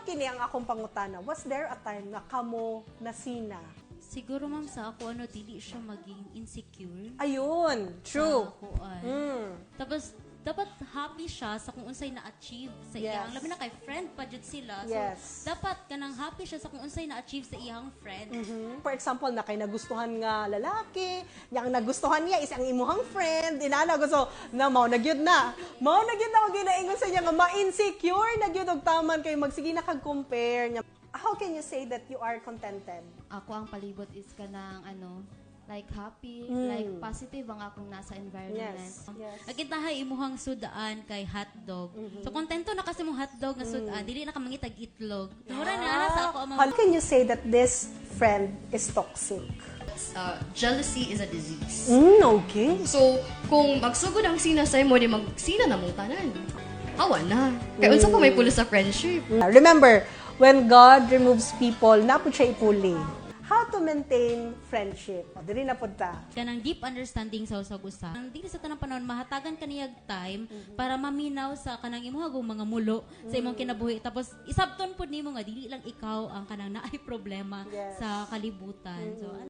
kini ang akong pangutana. Was there a time na kamo nasina? Siguro ma'am sa ako, dili siya maging insecure. Ayun, true. Sa kuan. Tapos, dapat happy siya sa kung unsay na-achieve sa iyang. Labi na kay friend pa jud sila. Yes. So, dapat kanang happy siya sa kung unsay na-achieve sa iyang friend. For example, na kay nagustuhan nga lalaki, yang nagustuhan niya is ang imuhang friend, inana gusto na mao nagyud na. Mao nagyud na ginaingon sa niya nga ma-insecure nagyud og taman kay magsige na kag-compare niya. How can you say that you are contented? Ako ang palibot is kanang like happy, like positive ang akong nasa environment. Yes. Agitahay imuhang sudaan kay hotdog. So kontento na kasi mong hotdog nga sudaan, dili na ka mangitag itlog. Mura na sa ako ang How can you say that this friend is toxic? Jealousy is a disease. Okay. So, kung magsugod ang sina sa imo, di magsina na mong tanan. Hawa na. Kaya unsa pa may pulo sa friendship? Remember, when God removes people, napod siya ipuli. How to maintain friendship? O, dili na pod ta. Kanang deep understanding sa usag usa. Ang dili sa tanang panahon mahatagan kaniyag time para maminaw sa kanang imong mga mulo sa imong kinabuhi. Tapos isabton pud nimo nga dili lang ikaw ang kanang naay problema sa kalibutan. So